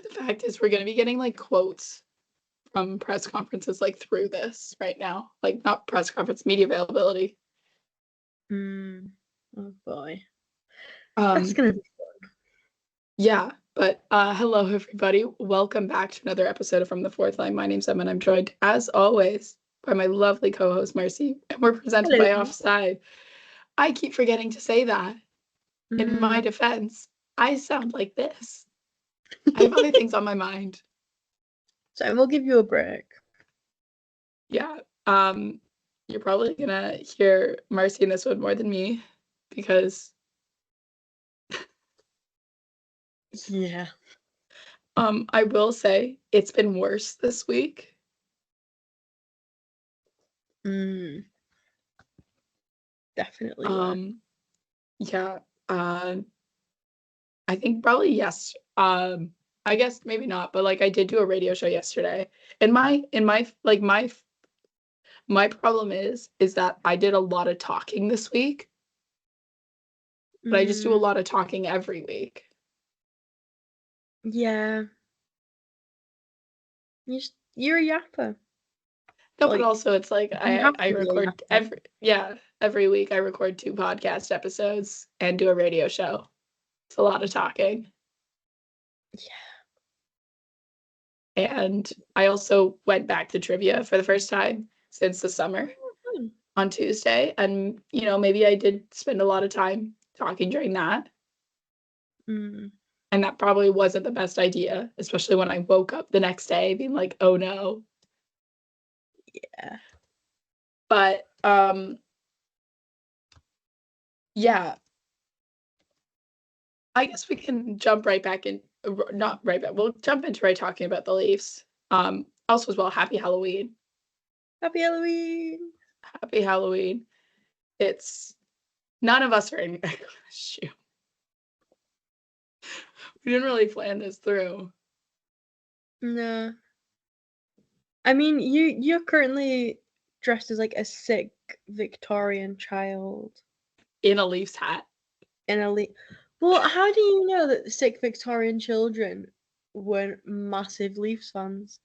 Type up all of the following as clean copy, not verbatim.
the fact is we're going to be getting like quotes from press conferences like through this right now. Like not press conference, media availability. Oh boy. That's That's gonna be fun. Yeah, but hello everybody. Welcome back to another episode of From the Fourth Line. My name's Emma and I'm joined as always by my lovely co-host Marcie, and we're presented by Hello. Offside. I keep forgetting to say that. In my Mm. defense, I sound like this. I have other things on my mind. So we'll give you a break. Yeah. You're probably gonna hear Marcie in this one more than me because Yeah. I will say it's been worse this week. Definitely were. Yeah. I think probably yes. I guess maybe not, but like I did do a radio show yesterday. And my problem is that I did a lot of talking this week, but I just do a lot of talking every week. Yeah. You're a yapper. No, but Like, also it's like you have I to be a record yapper. every week I record 2 podcast episodes and do a radio show. It's a lot of talking. Yeah. And I also went back to trivia for the first time since the summer on Tuesday. And, you know, maybe I did spend a lot of time talking during that. Mm. And that probably wasn't the best idea, especially when I woke up the next day being like, oh no. Yeah. But yeah. I guess we can jump right back in, not right back. We'll jump into right talking about the Leafs. Also as well, happy Halloween. Happy Halloween. Happy Halloween. It's none of us are in costume. We didn't really plan this through. No. I mean, you're currently dressed as like a sick Victorian child In a Leafs hat. in a Well, how do you know that sick Victorian children weren't massive Leafs fans?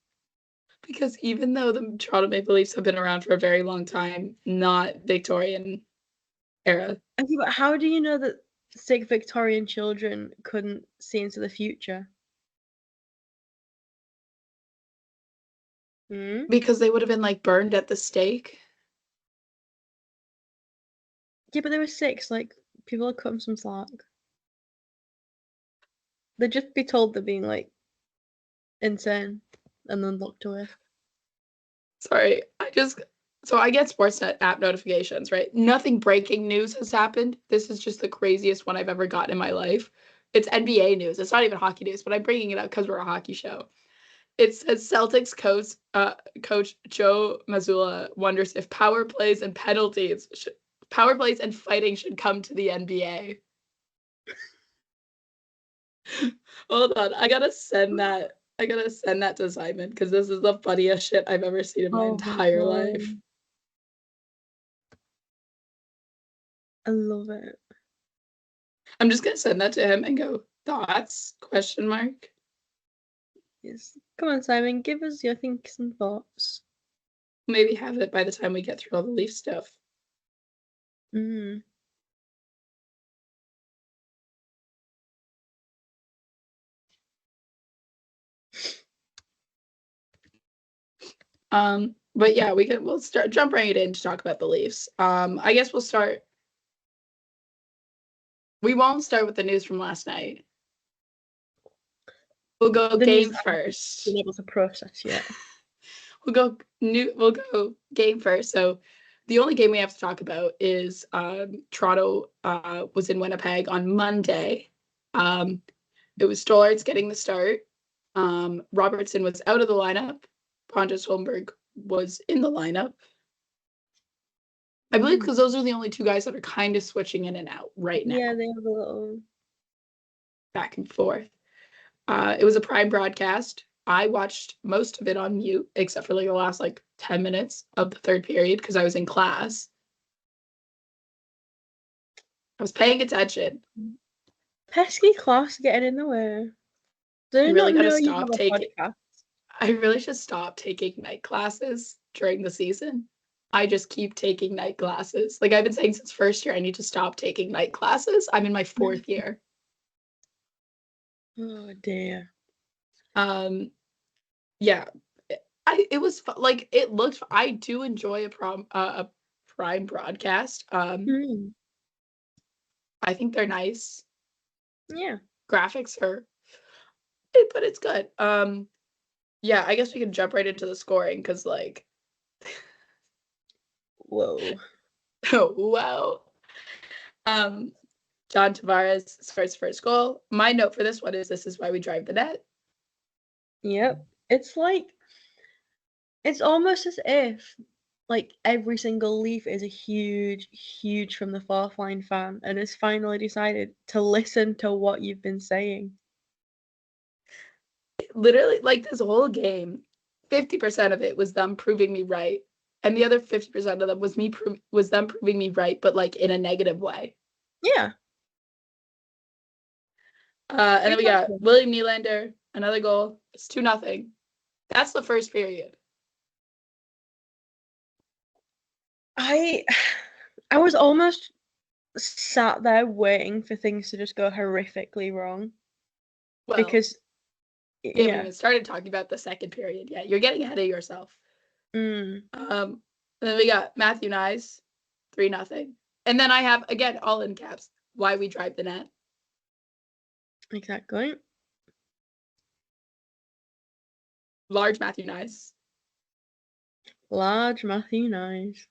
Because even though the Toronto Maple Leafs have been around for a very long time, not Victorian era. Okay, but how do you know that sick Victorian children couldn't see into the future? Hmm? Because they would have been like burned at the stake. Yeah, but they were 6. Like, people would cut them some slack. They'd just be told they're being like insane and then locked away. Sorry, so I get Sportsnet app notifications, right? Nothing breaking news has happened. This is just the craziest one I've ever gotten in my life. It's NBA news. It's not even hockey news, but I'm bringing it up because we're a hockey show. It says Celtics coach Joe Mazzulla wonders if power plays and fighting should come to the NBA. Hold on, I gotta send that to Simon because this is the funniest shit I've ever seen in my entire life. I love it. I'm just gonna send that to him and go, thoughts? Question mark. Yes. Come on, Simon, give us your thinks and thoughts. Maybe have it by the time we get through all the Leaf stuff. Mm. But yeah, we'll jump right in to talk about the Leafs. I guess we won't start with the news from last night. We'll go game first. Been able to process yet. We'll go game first. So the only game we have to talk about is Toronto was in Winnipeg on Monday. It was Stollards getting the start. Robertson was out of the lineup. Pontus Holmberg was in the lineup. I believe because those are the only 2 guys that are kind of switching in and out right now. Yeah, they have a little back and forth. It was a Prime broadcast. I watched most of it on mute, except for like the last 10 minutes of the third period because I was in class. I was paying attention. pesky class getting in the way. Do I they really not gotta know you stop have a taking. podcast? I really should stop taking night classes during the season. I just keep taking night classes. Like I've been saying since first year, I need to stop taking night classes. I'm in my fourth year. Oh dear. Um, yeah, it was like it looked. I do enjoy a prime broadcast. Mm, I think they're nice. yeah. Graphics are, but it's good. Yeah, I guess we can jump right into the scoring because like, Whoa. oh wow. Um, John Tavares scores first goal. My note for this one is this is why we drive the net. Yep. It's like it's almost as if like every single Leaf is a huge, huge from the fourth line fan and has finally decided to listen to what you've been saying. Literally, like this whole game, 50% of it was them proving me right. And the other 50% of them was was them proving me right, but like in a negative way. Yeah, And then we got exactly. William Nylander, another goal. It's 2-0. That's the first period. I I was almost sat there waiting for things to just go horrifically wrong Well, because we haven't yeah. even started talking about the second period yet. You're getting ahead of yourself. Mm, And then we got Matthew Nyes, 3-0. And then I have again all in caps why we drive the net. exactly. Large Matthew Nyes. Large Matthew Nice.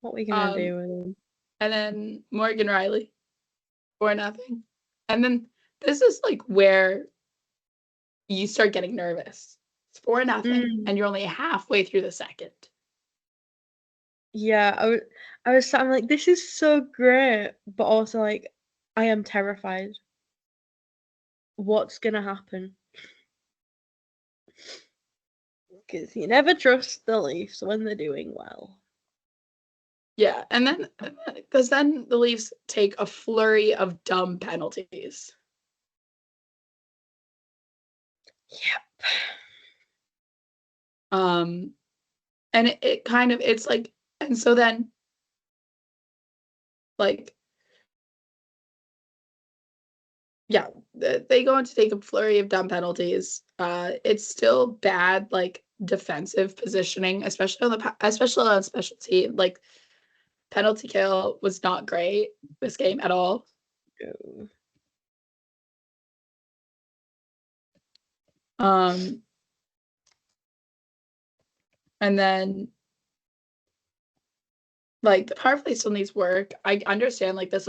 What we gonna Um, do with him? and then Morgan Riley, 4-0. And then this is like where you start getting nervous. It's 4-0, Mm, and you're only halfway through the second. yeah, I was sat I'm like, this is so great, but also like I am terrified. What's gonna happen? Because you never trust the Leafs when they're doing well. Yeah, and then because then the Leafs take a flurry of dumb penalties. Yep. Um, and it kind of it's like, and so then like yeah, they go on to take a flurry of dumb penalties. It's still bad, like defensive positioning, especially on special team. Like penalty kill was not great this game at all. No. Um, and then like the power play still needs work. I understand like this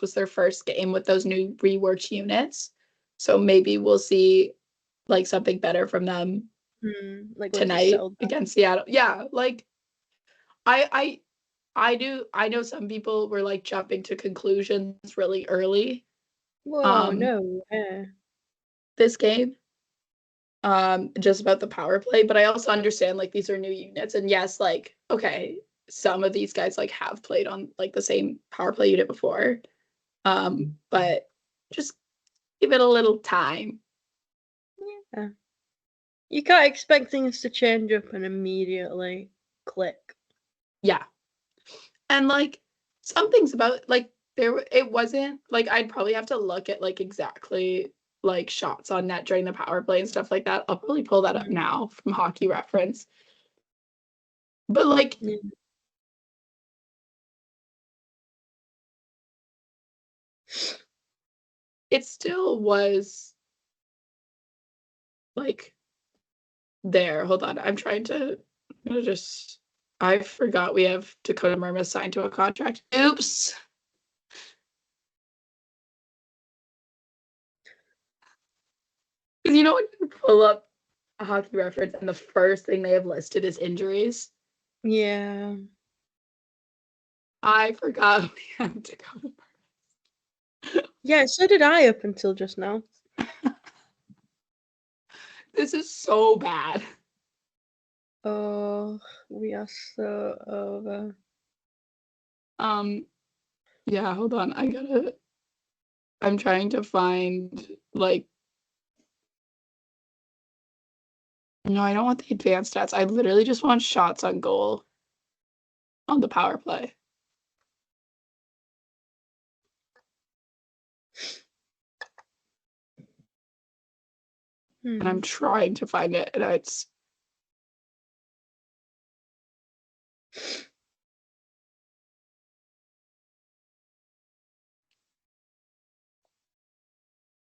was their first game with those new reworked units, so maybe we'll see like something better from them Like once it's tonight settled down. against Seattle. Yeah, like I I know some people were like jumping to conclusions really early Whoa, um no. Yeah. this game just about the power play, but I also understand like these are new units and yes, like okay, some of these guys like have played on like the same power play unit before. But just give it a little time. Yeah. You can't expect things to change up and immediately click. Yeah. And like some things about like there it wasn't like I'd probably have to look at like exactly like shots on net during the power play and stuff like that. I'll probably pull that up Mm, now from Hockey Reference. But like yeah. it still was like there. Hold on. I'm gonna just I forgot we have Dakota Murma signed to a contract. Oops. Because you know when you pull up a hockey reference and the first thing they have listed is injuries. Yeah. I forgot we had Dakota. Yeah, so did I up until just now. This is so bad. Oh, we are so over. Um, yeah, hold on. I gotta. I'm trying to find, like, no, I don't want the advanced stats. I literally just want shots on goal on the power play. And I'm trying to find it, and it's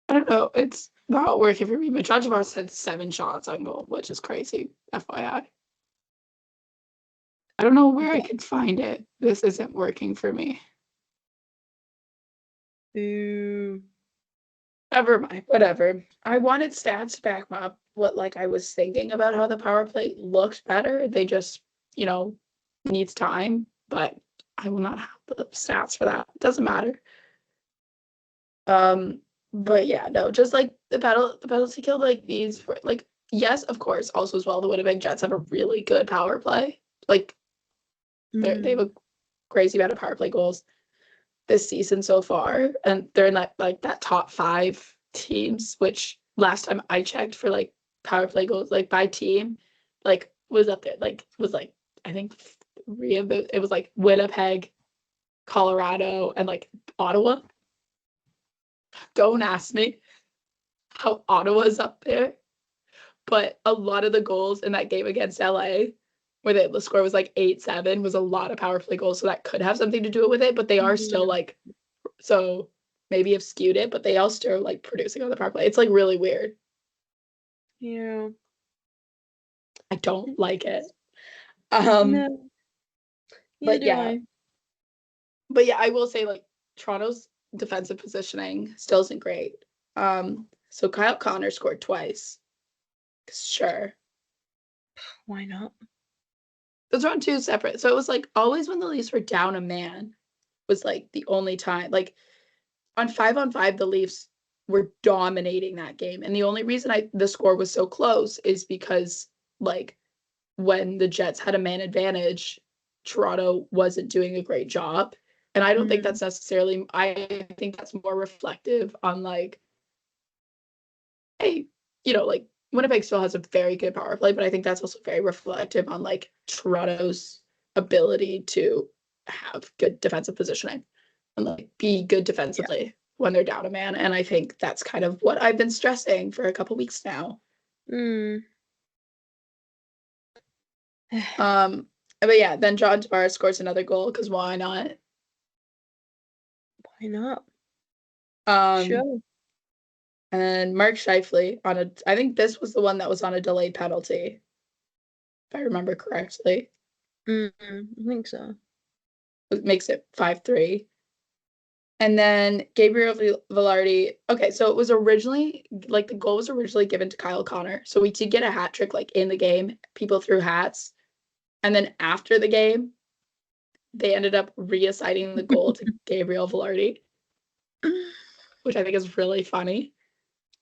I don't know. It's not working for me. But John Tavares had 7 shots on goal, which is crazy. FYI. I don't know where I could find it. This isn't working for me. Ooh. Never mind. Whatever. I wanted stats to back up what like I was thinking about how the power play looked better. They just, needs time. But I will not have the stats for that. It doesn't matter. But yeah, no, just like the penalty kill, like these for like yes, of course, also as well, the Winnipeg Jets have a really good power play. Like they have a crazy amount of power play goals this season so far, and they're in that top 5 teams, which last time I checked for like power play goals, like by team, like was up there, like was like I think 3 of it was like Winnipeg, Colorado, and like Ottawa. Don't ask me how Ottawa's up there, but a lot of the goals in that game against LA, where the score was like 8-7, was a lot of power play goals, so that could have something to do with it, but they are still like, so maybe have skewed it, but they all still like producing on the power play. It's like really weird. Yeah. I don't like it. No. But yeah. I. But yeah, I will say like Toronto's defensive positioning still isn't great. So Kyle Connor scored twice. Sure. Why not? Those are on 2 separate. So it was like always when the Leafs were down a man was like the only time. Like on 5-on-5, the Leafs were dominating that game. And the only reason the score was so close is because like when the Jets had a man advantage, Toronto wasn't doing a great job. And I don't think that's necessarily, I think that's more reflective on like, hey, like Winnipeg still has a very good power play, but I think that's also very reflective on like Toronto's ability to have good defensive positioning and like be good defensively when they're down a man. And I think that's kind of what I've been stressing for a couple weeks now. But yeah, then John Tavares scores another goal because why not? Why not? Sure. And Mark Scheifele I think this was the one that was on a delayed penalty, if I remember correctly. I think so. It makes it 5-3. And then Gabriel Velarde. Okay, so it was originally like the goal was originally given to Kyle Connor. So we did get a hat trick like in the game. People threw hats. And then after the game, they ended up reassigning the goal to Gabriel Velarde, which I think is really funny.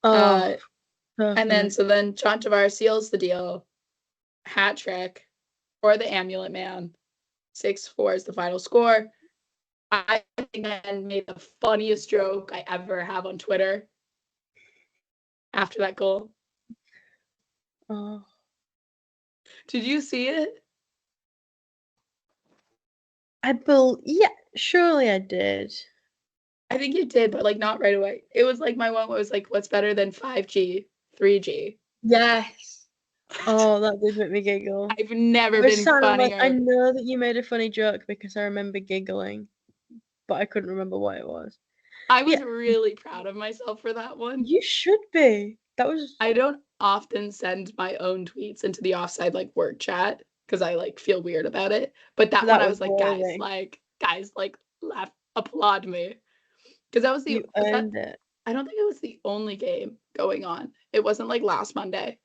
And then John Tavares seals the deal. Hat trick for the Amulet Man. 6-4 is the final score. I think I made the funniest joke I ever have on Twitter after that goal. Did you see it? Yeah, surely I did. I think you did, but like not right away. It was like my one was like, what's better than 5G, 3G? Yes. Oh, that did make me giggle. I've never been funnier. I know that you made a funny joke because I remember giggling, but I couldn't remember what it was. I was really proud of myself for that one. You should be. I don't often send my own tweets into the offside like work chat because I like feel weird about it. But that one I was like, guys, laugh, applaud me. Because that was I don't think it was the only game going on. It wasn't like last Monday.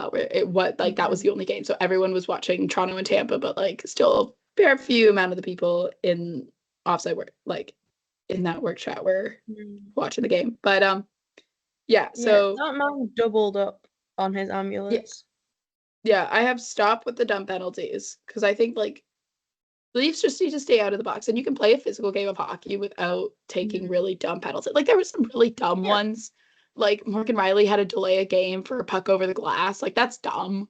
Where it was like that was the only game. So everyone was watching Toronto and Tampa, but like still a fair few amount of the people in offside work like in that work chat were watching the game. But so that man doubled up on his amulets. Yeah, I have stopped with the dumb penalties because I think like The Leafs just need to stay out of the box, and you can play a physical game of hockey without taking really dumb penalties. Like, there were some really dumb ones. Like, Morgan Riley had to delay a game for a puck over the glass. Like, that's dumb.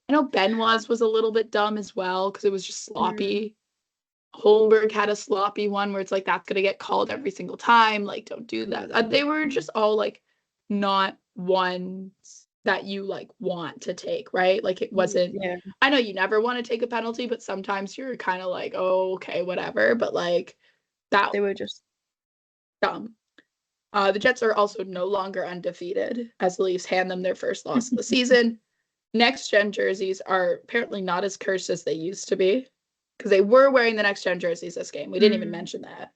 I know Benoit's was a little bit dumb as well because it was just sloppy. Holmberg had a sloppy one where it's like, that's going to get called every single time. Like, don't do that. They were just all, like, not ones that you, like, want to take, right? Like, it wasn't, I know you never want to take a penalty, but sometimes you're kind of like, oh, okay, whatever. But, like, that They were just dumb. The Jets are also no longer undefeated as the Leafs hand them their first loss of the season. Next gen jerseys are apparently not as cursed as they used to be because they were wearing the next gen jerseys this game. We didn't even mention that.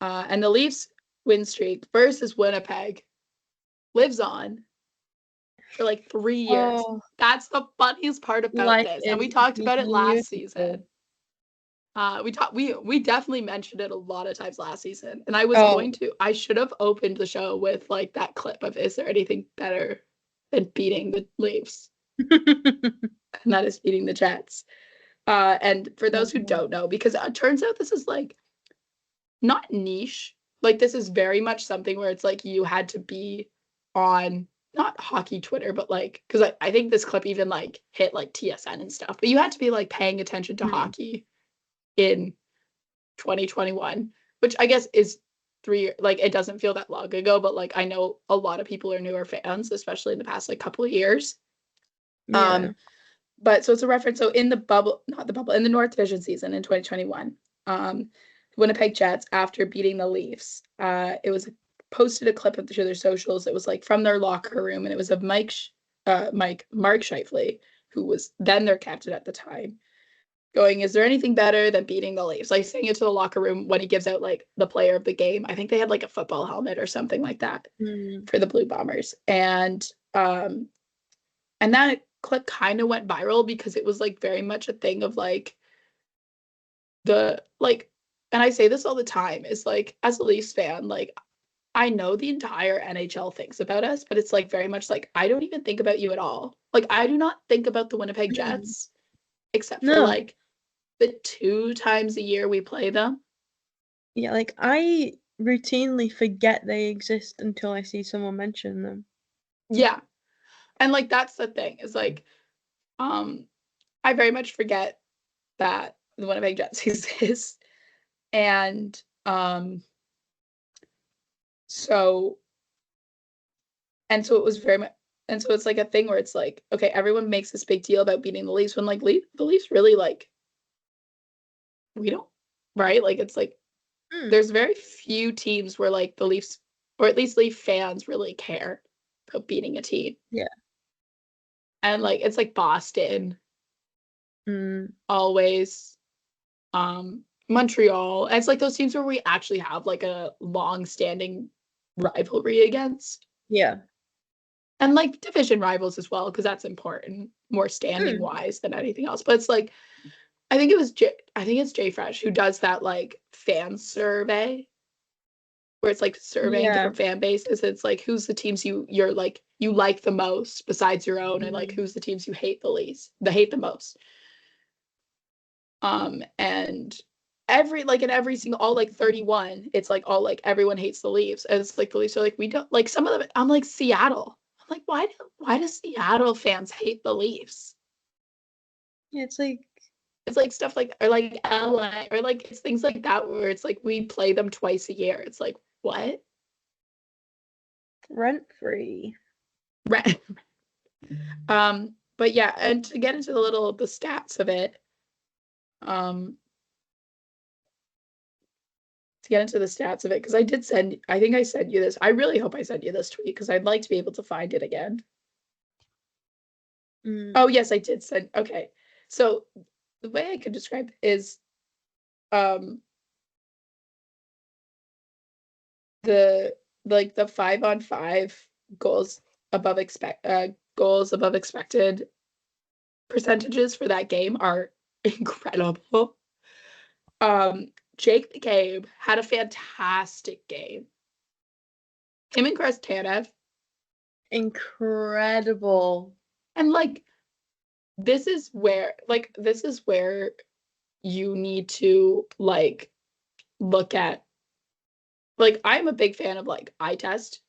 And the Leafs win streak versus Winnipeg lives on for like 3 years. That's the funniest part about this. And we talked about it last season. We definitely mentioned it a lot of times last season. And I was I should have opened the show with like that clip of, is there anything better than beating the Leafs? And that is beating the Jets. And for those who don't know, because it turns out this is like not niche, like this is very much something where it's like you had to be on not hockey Twitter, but like, because I think this clip even like hit like TSN and stuff, but you had to be like paying attention to hockey in 2021, which I guess is 3 years, like it doesn't feel that long ago, but like I know a lot of people are newer fans, especially in the past like couple of years. But so it's a reference. So in the bubble, not the bubble, in the North Division season in 2021, the Winnipeg Jets, after beating the Leafs, it was posted a clip of to their socials. It was like from their locker room, and it was of Mark Scheifele, who was then their captain at the time, going, "Is there anything better than beating the Leafs?" Like saying it to the locker room when he gives out like the player of the game. I think they had like a football helmet or something like that for the Blue Bombers, and that clip kind of went viral because it was like very much a thing of like the like, and I say this all the time, is like as a Leafs fan, like I know the entire NHL thinks about us, but it's like very much like I don't even think about you at all. Like I do not think about the Winnipeg Jets except for like the 2 times a year we play them. Yeah, like I routinely forget they exist until I see someone mention them. Yeah. And like that's the thing, is like I very much forget that the Winnipeg Jets exist. And so it was very much, and so it's like a thing where it's like, okay, everyone makes this big deal about beating the Leafs when like the Leafs really like, we don't, right? Like it's like there's very few teams where like the Leafs, or at least Leaf fans, really care about beating a team. Yeah. And like it's like Boston, always, Montreal. And it's like those teams where we actually have like a long-standing rivalry against. Yeah. And like division rivals as well, because that's important, more standing wise than anything else. But it's like, I think it's Jay Fresh who does that like fan survey where it's like surveying different fan bases. It's like, who's the teams you're like you like the most besides your own, and like who's the teams you hate the most. And in every single, all like 31, it's like all like everyone hates the Leafs, and it's like the Leafs are like, we don't, like some of them. I'm like, Seattle. I'm like, why do Seattle fans hate the Leafs? Yeah, it's like stuff like, or like LA, or like it's things like that where it's like we play them twice a year. It's like, what? Rent free. Right. But yeah, and to get into the stats of it, because I think I sent you this. I really hope I sent you this tweet because I'd like to be able to find it again. Oh yes, I did send. Okay, so the way I could describe it is, the 5-on-5 goals above expected percentages for that game are incredible. Jake McCabe had a fantastic game. Him and Chris Tanev, incredible. And like this is where you need to like look at, like, I'm a big fan of like eye test,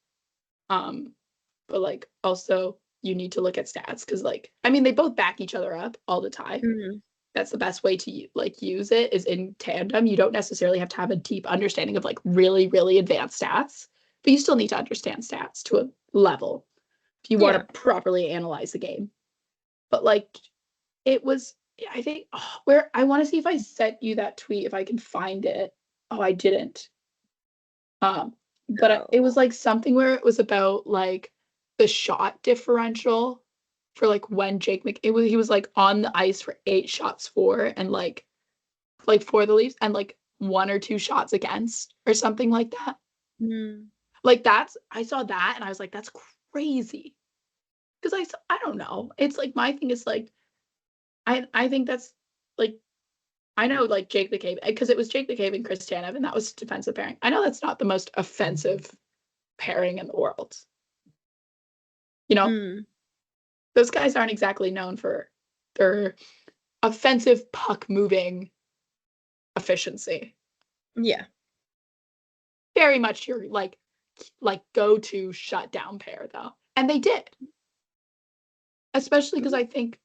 but like also you need to look at stats because like I mean they both back each other up all the time. Mm. That's the best way to like use it is in tandem. You don't necessarily have to have a deep understanding of like really, really advanced stats, but you still need to understand stats to a level if you want Yeah. to properly analyze the game. But like it was, I think, where I want to see if I sent you that tweet if I can find it. Oh, I didn't. But it was Oh. like something where it was about like the shot differential for like when he was like on the ice for 8 shots for and like for the Leafs and like 1 or 2 shots against or something like that. Mm. Like I saw that and I was like, that's crazy. Because I don't know. It's like my thing is like I think that's like I know like Jake the Cave because it was Jake the Cave and Chris Tanev and that was defensive pairing. I know that's not the most offensive pairing in the world. You know, Mm. those guys aren't exactly known for their offensive puck moving efficiency. Yeah. Very much your like go-to shutdown pair though. And they did. Especially because I think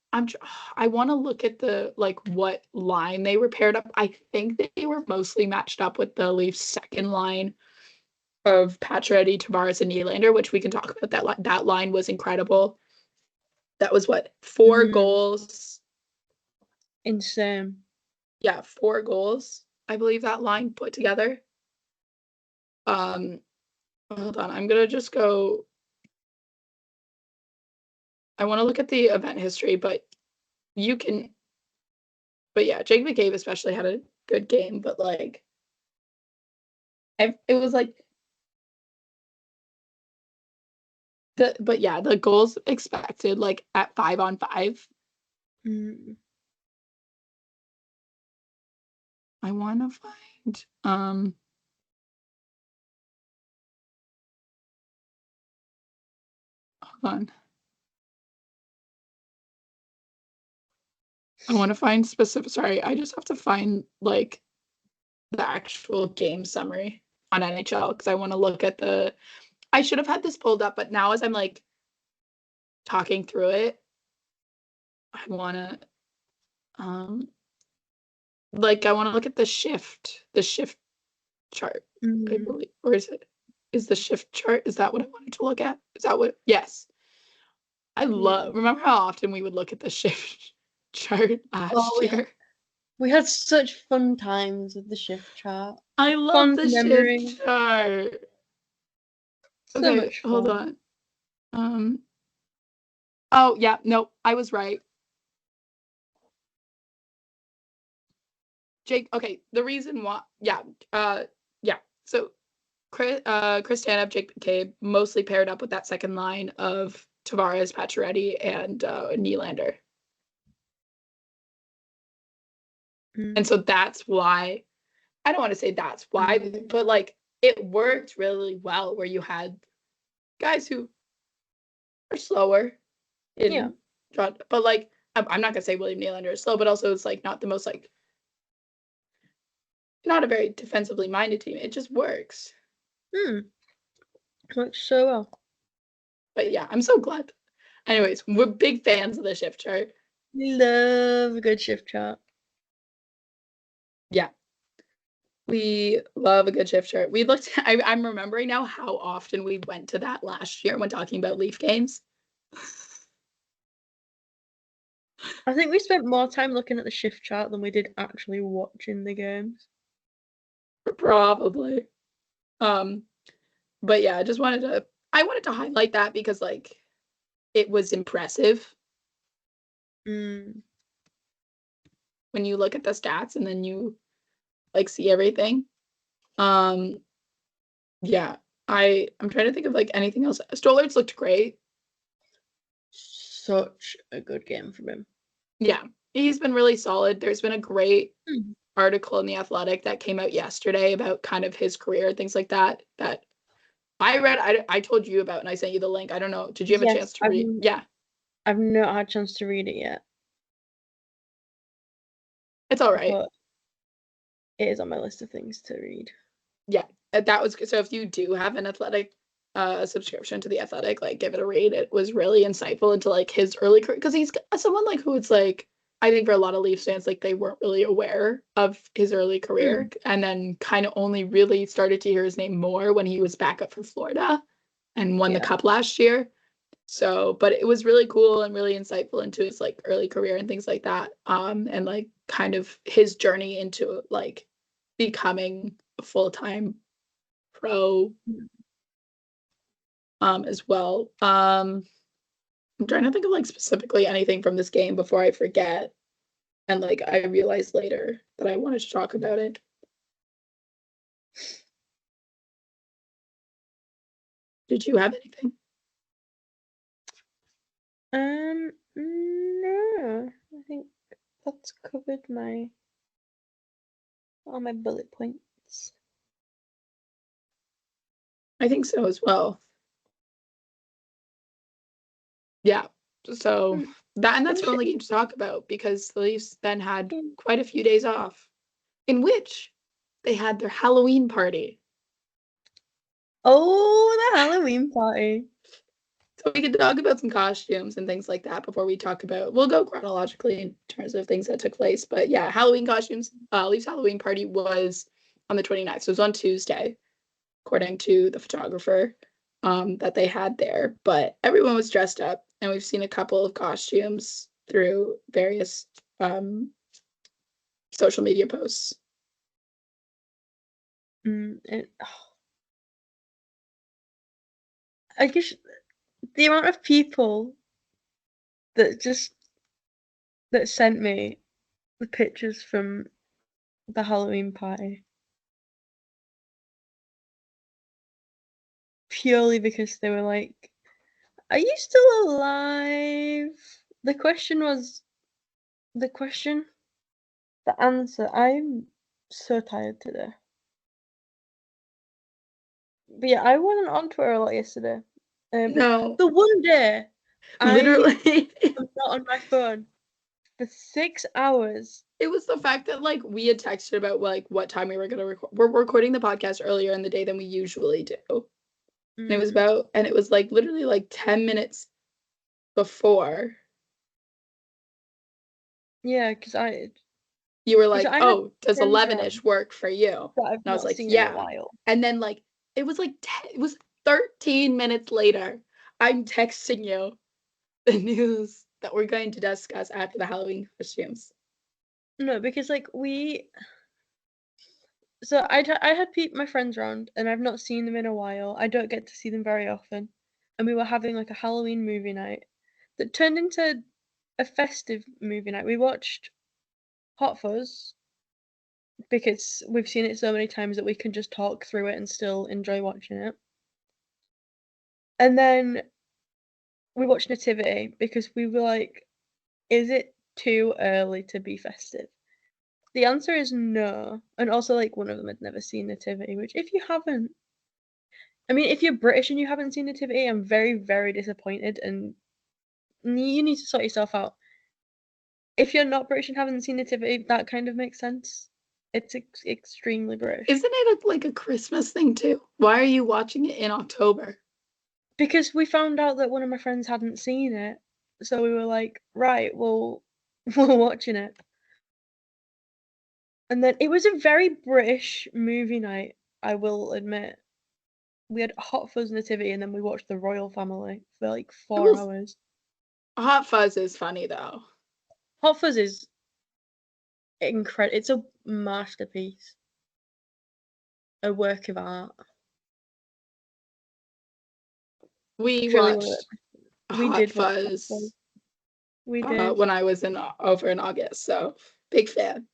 I want to look at the like what line they were paired up. I think they were mostly matched up with the Leafs second line of Pacioretty, Tavares, and Nylander, which we can talk about. That line was incredible. That was what, 4 Mm. goals. Insane. Yeah, 4 goals. I believe that line put together. Um, hold on. I'm gonna just go. I want to look at the event history, but you can. But yeah, Jake McCabe especially had a good game, but like, it was like but yeah, the goals expected like at 5-on-5. Mm. I want to find hold on. I want to find specific. Sorry, I just have to find like the actual game summary on NHL because I want to look at the. I should have had this pulled up, but now as I'm like talking through it, I want to like I want to look at the shift chart. I Mm. believe, or is the shift chart? Is that what I wanted to look at? Is that what? Yes. Yeah. Remember how often we would look at the shift chart Oh, last year? we had such fun times with the shift chart. I love Fond the memories. shift chart. So Okay, much hold fun. on. Um, oh yeah, no, I was right. Jake, okay, the reason why, yeah. So Chris Tanev, Jake McCabe, mostly paired up with that second line of Tavares, Pacioretty, and Nylander. And Mm. so that's why, I don't want to say that's why, but like it worked really well where you had guys who are slower Yeah. in but like I'm not gonna say William Nylander is slow, but also it's like not the most like not a very defensively minded team. It just works. Mm. Works so well. But yeah, I'm so glad. Anyways, we're big fans of the shift chart. We love a good shift chart. Yeah, we love a good shift chart. We looked. I'm remembering now how often we went to that last year when talking about Leaf games. I think we spent more time looking at the shift chart than we did actually watching the games. Probably. Um, but yeah, I wanted to highlight that because like it was impressive Mm. when you look at the stats and then you like see everything. Um, yeah, I'm trying to think of like anything else. Stoller's looked great. Such a good game from him. Yeah, he's been really solid. There's been a great Mm. article in The Athletic that came out yesterday about kind of his career, things like that, that I read. I told you about and I sent you the link. I don't know. Did you have a Yes, chance to read? Yeah, I've not had a chance to read it yet, it's all right. but it is on my list of things to read. Yeah, that was so. If you do have an Athletic subscription to the Athletic, like give it a read. It was really insightful into like his early career because he's someone like who it's like I think for a lot of Leafs fans like they weren't really aware of his early career and then kind of only really started to hear his name more when he was back up for Florida and won the Cup last year. So, but it was really cool and really insightful into his like early career and things like that. And like kind of his journey into like becoming a full-time pro as well. I'm trying to think of like specifically anything from this game before I forget. And like I realized later that I wanted to talk about it. Did you have anything? No. I think that's covered all my bullet points. I think so as well. Yeah. So that's our only game to talk about because the Leafs then had quite a few days off in which they had their Halloween party. Oh, the Halloween party. So we could talk about some costumes and things like that before we talk about, we'll go chronologically in terms of things that took place. But yeah, Halloween costumes, Leafs Halloween party was on the 29th. So it was on Tuesday, according to the photographer that they had there. But everyone was dressed up and we've seen a couple of costumes through various social media posts. I guess the amount of people that sent me the pictures from the Halloween party purely because they were like, "Are you still alive?" The answer. I'm so tired today. But yeah, I wasn't on Twitter a lot yesterday. No, the one day literally. I was not on my phone for 6 hours. It was the fact that like we had texted about like what time we were gonna record. We're recording the podcast earlier in the day than we usually do. And it was like literally like 10 minutes before. Yeah, because You were like, oh, does 11-ish work for you? I've And I was not like, seen in a yeah. while. And then like it was like it was 13 minutes later. I'm texting you the news that we're going to discuss after the Halloween costumes. No, because like so I had my friends around and I've not seen them in a while. I don't get to see them very often. And we were having like a Halloween movie night that turned into a festive movie night. We watched Hot Fuzz because we've seen it so many times that we can just talk through it and still enjoy watching it. And then we watched Nativity because we were like, is it too early to be festive? The answer is no. And also, like, one of them had never seen Nativity, which if you haven't, I mean, if you're British and you haven't seen Nativity, I'm very, very disappointed, and you need to sort yourself out. If you're not British and haven't seen Nativity, that kind of makes sense. It's extremely British. Isn't it like a Christmas thing too? Why are you watching it in October? Because we found out that one of my friends hadn't seen it, so we were like, right, well, we're watching it. And then it was a very British movie night, I will admit. We had Hot Fuzz Nativity and then we watched The Royal Family for like 4 hours. Hot Fuzz is funny though. Hot Fuzz is incredible. It's a masterpiece. A work of art. We Truly watched we Hot did Fuzz we did. when I was over in August, so big fan.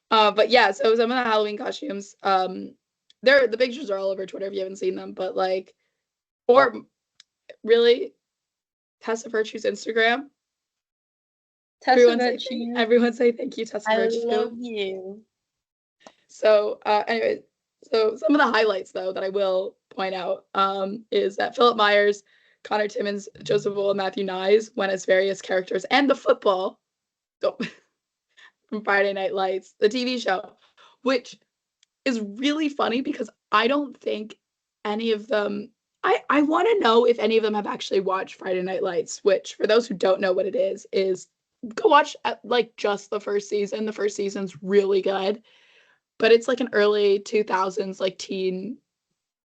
But yeah, so some of the Halloween costumes, the pictures are all over Twitter if you haven't seen them, but like, or really, Tessa Virtue's Instagram. Everyone say thank you, Tessa Virtue. I love you. So, anyway, so some of the highlights though that I will point out is that Philip Myers, Connor Timmins, Joseph Wool, and Matthew Nyes went as various characters, and the football. from Friday Night Lights, the TV show, which is really funny because I don't think any of them. I want to know if any of them have actually watched Friday Night Lights, which for those who don't know what it is go watch like just the first season. The first season's really good, but it's like an early 2000s like teen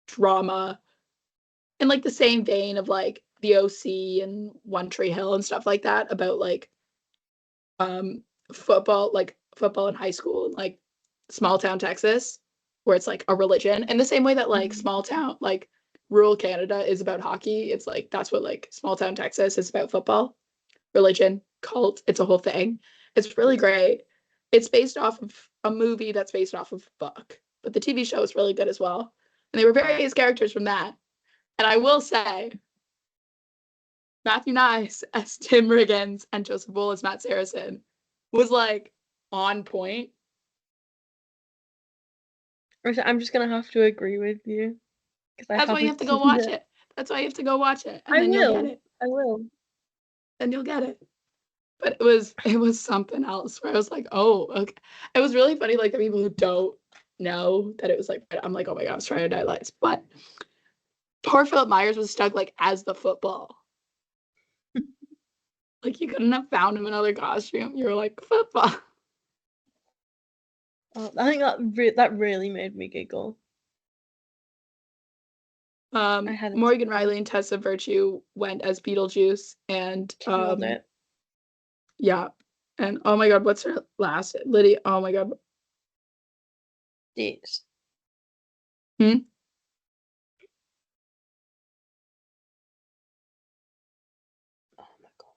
drama in like the same vein of like the OC and One Tree Hill and stuff like that about like um football in high school in like small town Texas where it's like a religion in the same way that like small town like rural Canada is about hockey. It's like that's what like small town Texas is about football, religion, cult. It's a whole thing. It's really great. It's based off of a movie that's based off of a book, but the TV show is really good as well. And they were various characters from that. And I will say, Matthew Nice as Tim Riggins and Joseph Bull as Matt Saracen was like on point. I'm just gonna have to agree with you because I That's why you have haven't to go seen watch it. it. That's why you have to go watch it, and I then you'll get will. it. I will. Then you'll get it. But it was something else where I was like, oh, okay. It was really funny, like the people who don't know that it was like I'm like, oh my god, it's Friday Night Lights. But poor Philip Myers was stuck like as the football. Like you couldn't have found him another costume. You were like football. I think that really made me giggle. I had it. Morgan Riley and Tessa Virtue went as Beetlejuice, and Killed it. yeah, and oh my god, what's her last? Lydia. Oh my god. Yes. Hmm? Oh my god.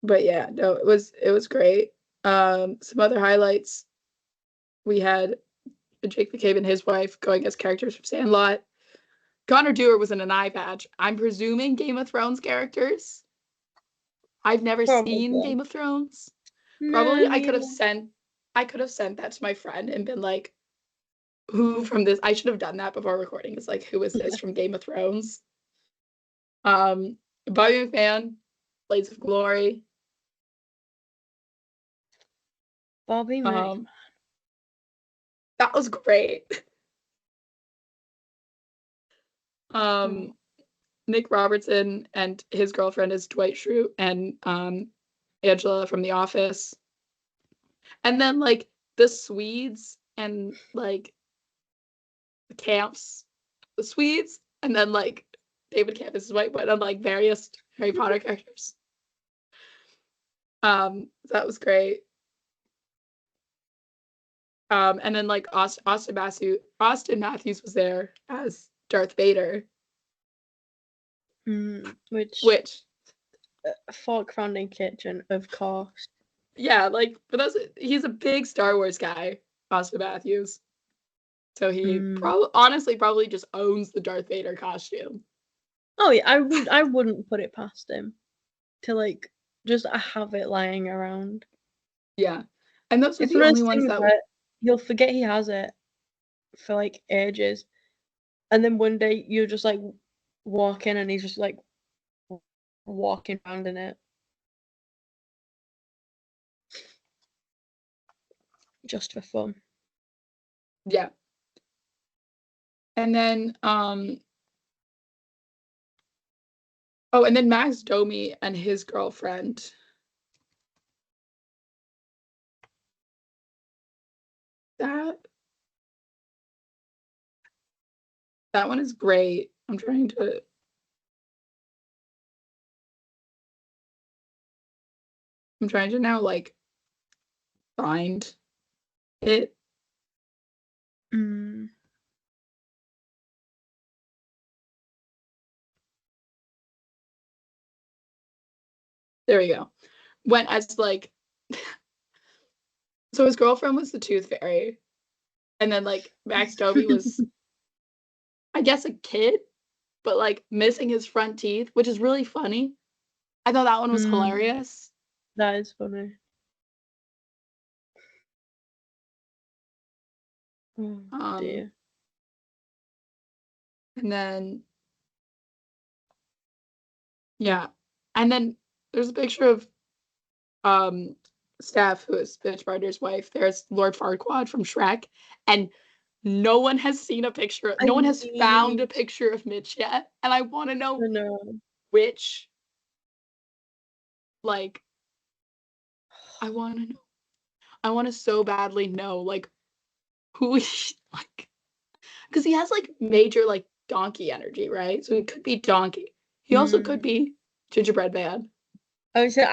But yeah, no, it was great. Some other highlights. We had Jake McCabe and his wife going as characters from Sandlot. Connor Dewar was in an eye patch. I'm presuming Game of Thrones characters. I've never seen Probably. Game of Thrones. No, Probably neither. I could have sent that to my friend and been like, who from this? I should have done that before recording. It's like, who is this from Game of Thrones? Bobby McMahon, Blades of Glory. Bobby Mac. That was great. Oh. Nick Robertson and his girlfriend is Dwight Schrute and Angela from The Office. And then like the Swedes and like the Camps, the Swedes, and then like David Camp is white, but on like various Harry Potter characters. That was great. And then like Austin Matthews was there as Darth Vader, Which which Fork Founding Kitchen, of course. yeah, like for those, he's a big Star Wars guy, Austin Matthews. So he probably just owns the Darth Vader costume. Oh yeah, I wouldn't put it past him to like just have it lying around. Yeah. And those are It's the one of only those ones things that that you'll forget he has it for like ages, and then one day you just like walk in and he's just like walking around in it just for fun. yeah. And then oh, and then Max Domi and his girlfriend. That that one is great. I'm trying to now like find it. Mm. There we go. Went as like so his girlfriend was the Tooth Fairy. And then like Max Domi was I guess a kid, but like missing his front teeth, which is really funny. I thought that one was hilarious. That is funny. Oh dear. And then yeah. And then there's a picture of Steph, who is Bitch Barter's wife. There's Lord Farquaad from Shrek, and no one has seen a picture. I No one has found a need picture of Mitch yet, and I want to know to know. which. Like, I want to know. I want to so badly know, like, who he like, because he has like major like donkey energy, right? So he could be donkey. He also could Mm. be gingerbread man. I would say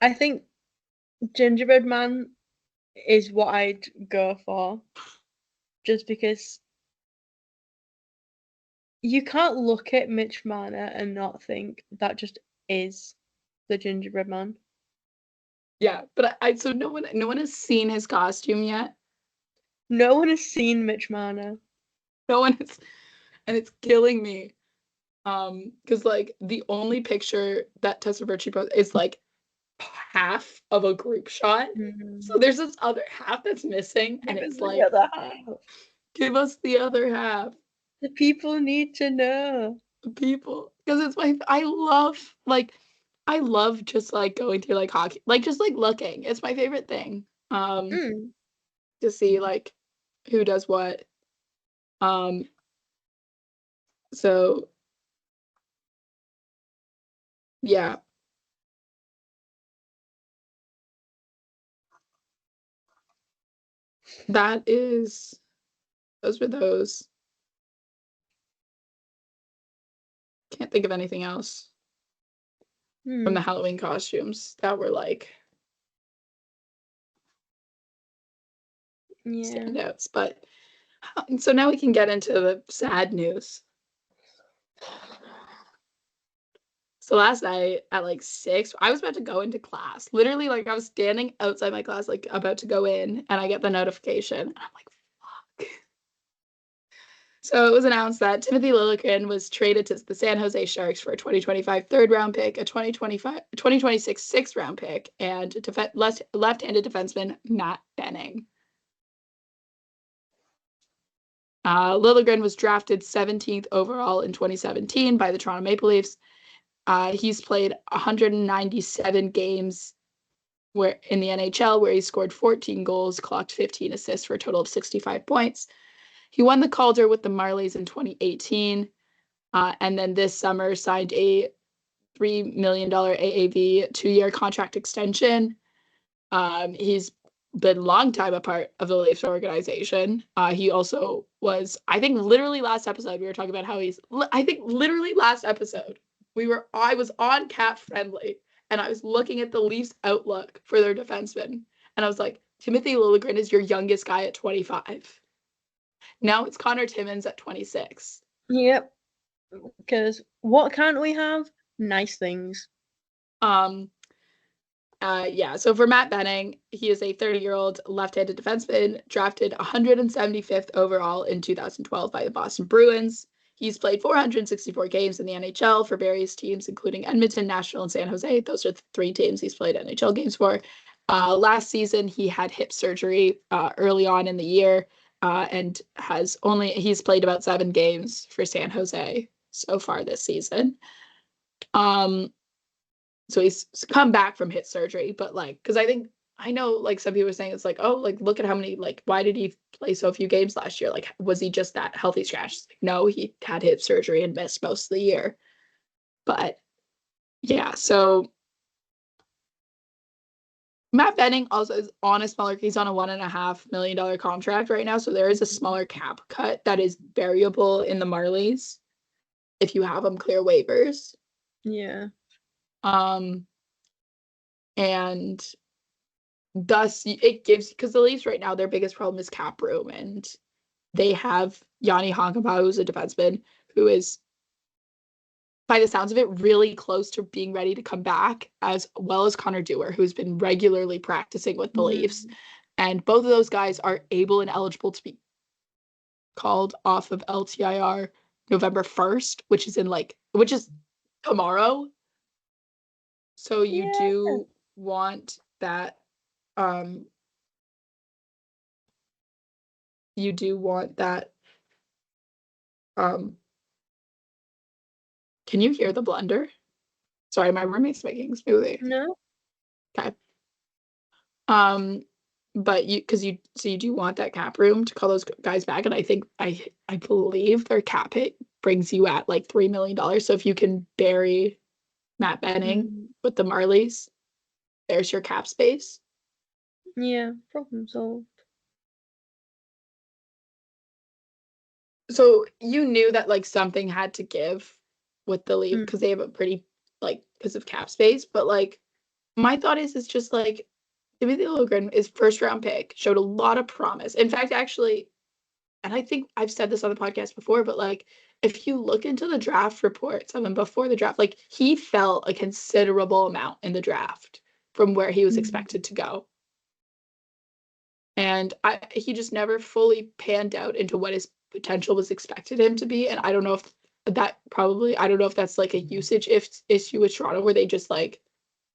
I think Gingerbread Man is what I'd go for, just because you can't look at Mitch Marner and not think that just is the Gingerbread Man. Yeah, but I so no one has seen his costume yet. No one has seen Mitch Marner. No one has, and it's killing me. Because like the only picture that Tessa Virtue posted is like half of a group shot. So Mm. there's this other half that's missing, and Give us it's the like, other half. give us the other half, The people need to know. people. Because it's my I love like I love just like going through like hockey, like just like looking. It's my favorite thing. Mm. To see like who does what. Um, so yeah, that is those were those. Can't think of anything else from the Mm. Halloween costumes that were like Yeah. standouts. But so now we can get into the sad news. So last night at like 6, I was about to go into class. Literally, like I was standing outside my class, like about to go in, and I get the notification. And I'm like, fuck. So it was announced that Timothy Liljegren was traded to the San Jose Sharks for a 2025 third round pick, a 2026 sixth round pick, and left-handed defenseman Matt Benning. Liljegren was drafted 17th overall in 2017 by the Toronto Maple Leafs. He's played 197 games where in the NHL, where he scored 14 goals, clocked 15 assists for a total of 65 points. He won the Calder with the Marlies in 2018, and then this summer signed a $3 million AAV 2-year contract extension. He's been a long time a part of the Leafs organization. He also was, I think, literally last episode we were talking about how I think literally last episode I was on Cat Friendly and I was looking at the Leafs outlook for their defensemen, and I was like, Timothy Liljegren is your youngest guy at 25. Now it's Connor Timmins at 26. Yep. Because what can't we have? Nice things. Um, yeah, so for Matt Benning, he is a 30-year-old left-handed defenseman drafted 175th overall in 2012 by the Boston Bruins. He's played 464 games in the NHL for various teams, including Edmonton, Nashville, and San Jose. Those are the 3 teams he's played NHL games for. Last season, he had hip surgery early on in the year, and he's played about 7 games for San Jose so far this season. Um, so he's come back from hip surgery, but like, because I know like some people are saying it's like, oh, like look at how many, like, why did he play so few games last year? Like, was he just that healthy scratch? Like, no, he had hip surgery and missed most of the year. But yeah, so Matt Benning also is on a smaller, he's on a $1.5 million contract right now. So there is a smaller cap cut that is variable in the Marlies if you have them clear waivers. Yeah. Um, and thus it gives, because the Leafs right now, their biggest problem is cap room, and they have Yanni Hankapää, who's a defenseman, who is, by the sounds of it, really close to being ready to come back, as well as Connor Dewar, who's been regularly practicing with the Leafs. Mm. And both of those guys are able and eligible to be called off of LTIR November 1st, which is tomorrow. So you Yeah. do want that um you do want that um can you hear the blender? Sorry, my roommate's making a smoothie. No. Okay. But you do want that cap room to call those guys back, and I believe their cap hit brings you at like $3 million. So if you can bury Matt Benning Mm, with the Marleys, there's your cap space. yeah, problem solved. So you knew that like something had to give with the leave because Mm, they have a pretty like because of cap space, but like my thought is it's just like Timothy Logren is first round pick, showed a lot of promise. In fact, actually, and I think I've said this on the podcast before, but like if you look into the draft reports of him before the draft, like he fell a considerable amount in the draft from where he was mm, expected to go. And he just never fully panned out into what his potential was expected him to be. And I don't know if I don't know if that's like a usage issue with Toronto where they just like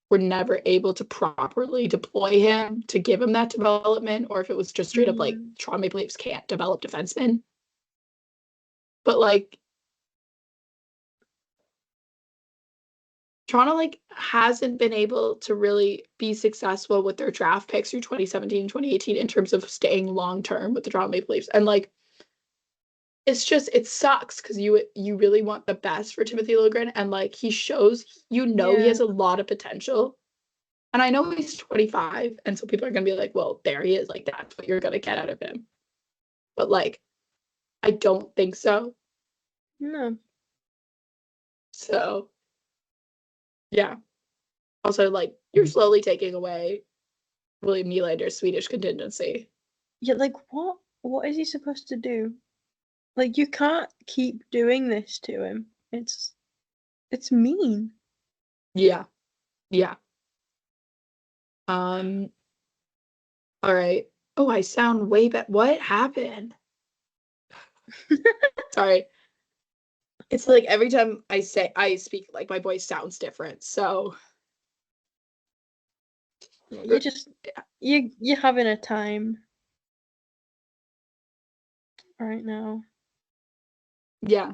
were never able to properly deploy him to give him that development, or if it was just straight up like mm, Toronto Maple Leafs can't develop defensemen. But like Toronto like hasn't been able to really be successful with their draft picks through 2017, 2018 in terms of staying long term with the Toronto Maple Leafs. And like it's just it sucks because you really want the best for Timothy Liljegren, and like he shows he yeah. has a lot of potential. And I know he's 25, and so people are gonna be like, well, there he is, like that's what you're gonna get out of him. But like I don't think so. No. So yeah. Also, like you're slowly taking away William Nylander's Swedish contingency. Yeah, like what is he supposed to do? Like you can't keep doing this to him. It's mean. Yeah. Yeah. Um, all right. Oh, I sound way better. What happened? Sorry. It's like every time I speak, like my voice sounds different. So You're just you're having a time right now. yeah.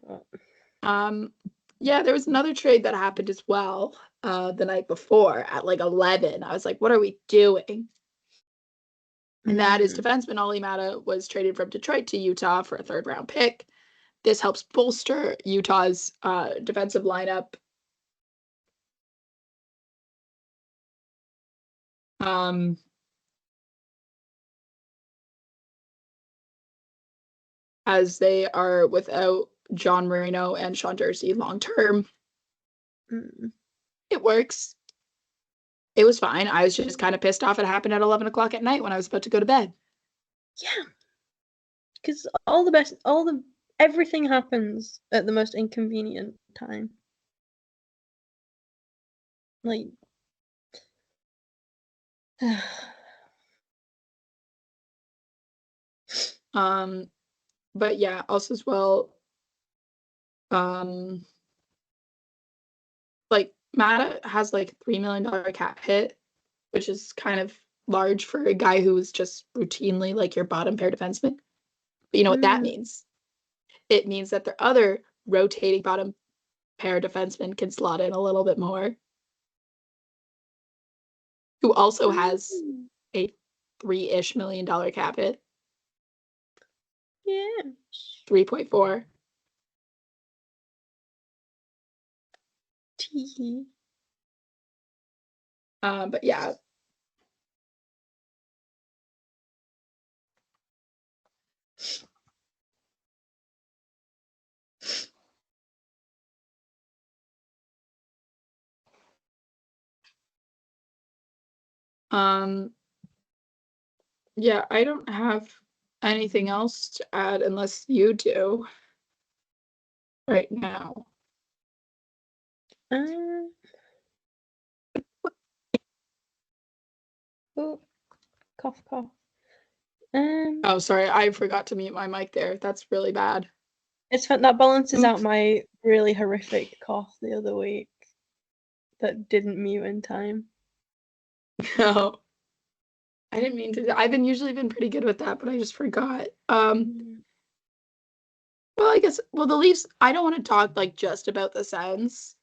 But, Um, yeah, there was another trade that happened as well, the night before at like 11. I was like, what are we doing? And that is mm, defenseman Olli Mata was traded from Detroit to Utah for a third round pick. This helps bolster Utah's defensive lineup. Um, as they are without John Marino and Sean Durzi long term. mm. It works. It was fine. I was just kind of pissed off it happened at 11 o'clock at night when I was about to go to bed. Yeah, because everything happens at the most inconvenient time. Like, Um, but yeah, also as well, um, like Mata has like $3 million cap hit, which is kind of large for a guy who is just routinely like your bottom pair defenseman. But you know what that mm, means? It means that their other rotating bottom pair defenseman can slot in a little bit more, who also has mm, a $3-ish million cap hit, yeah. 3.4. Tee. But yeah, um, yeah, I don't have anything else to add unless you do right now. Uh, oh, cough, cough. Um, Oh, sorry, I forgot to mute my mic there. That's really bad. it's fun that balances out Oops. my really horrific cough the other week that didn't mute in time. No, I didn't mean to. I've been usually been pretty good with that, but I just forgot. Mm. Well, I guess, the Leafs, I don't want to talk, like, just about the Sens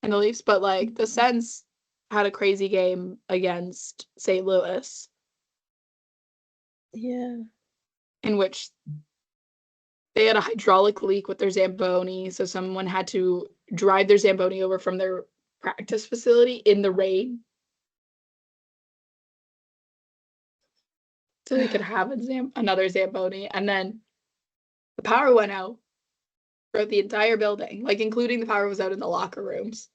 and the Leafs, but, like, the Sens had a crazy game against St. Louis Yeah. in which they had a hydraulic leak with their Zamboni, so someone had to drive their Zamboni over from their practice facility in the rain so they could have another Zamboni, and then the power went out throughout the entire building, like, including the power was out in the locker rooms.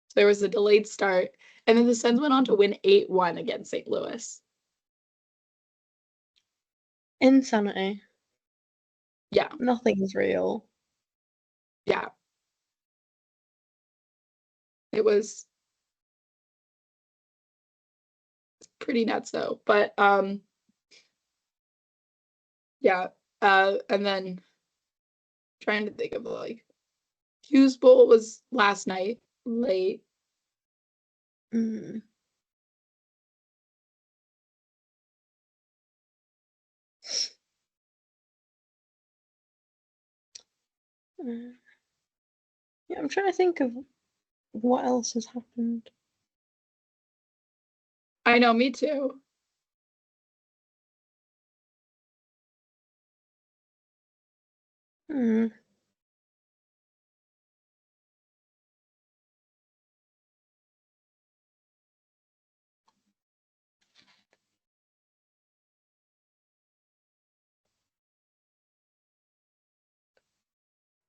So there was a delayed start, and then the Sens went on to win 8-1 against St. Louis. Insanity. Yeah, Nothing's real. yeah. It was pretty nuts though. But yeah. And then trying to think of, like, Hughes Bowl was last night, late. Mm. Yeah, I'm trying to think of what else has happened. I know, me too. Hmm.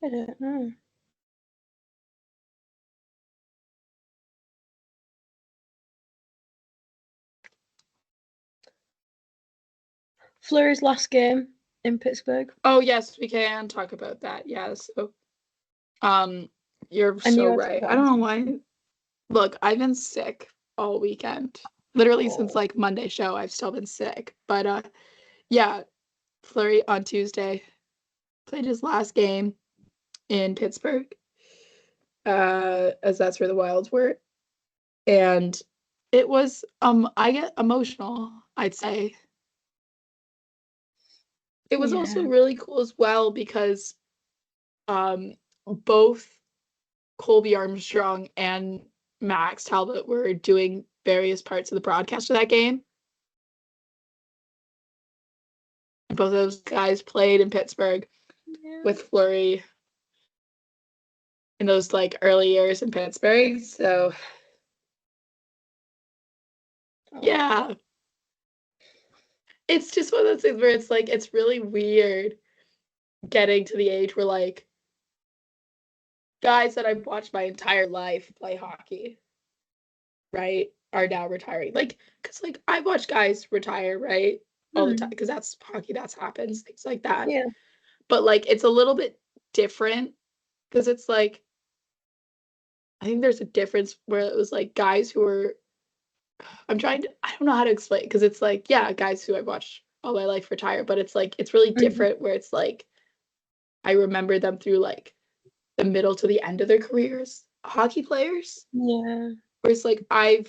I don't know. Fleury's last game in Pittsburgh. Oh yes, we can talk about that. Yeah, so you're I knew so I'd right. I forgotten don't know something. why. Look, I've been sick all weekend. Literally since, Oh. like, Monday show, I've still been sick. But yeah, Fleury on Tuesday played his last game in Pittsburgh, as that's where the Wilds were. And it was, I get emotional, I'd say. It was also Yeah. really cool as well because um both Colby Armstrong and Max Talbot were doing various parts of the broadcast of that game. Both of those guys played in Pittsburgh Yeah. with Fleury in those, like, early years in Pittsburgh. So Oh. yeah, it's just one of those things where it's like it's really weird getting to the age where, like, guys that I've watched my entire life play hockey, right, are now retiring. Like, because, like, I've watched guys retire, right, all the time, Hmm. because that's hockey, that's happens, things like that. Yeah. But, like, it's a little bit different because it's like I think there's a difference where it was like guys who were I don't know how to explain because it's like, yeah, guys who I've watched all my life retire, but it's like it's really Hmm. different where it's like I remember them through, like, the middle to the end of their careers, hockey players, Yeah. where it's like I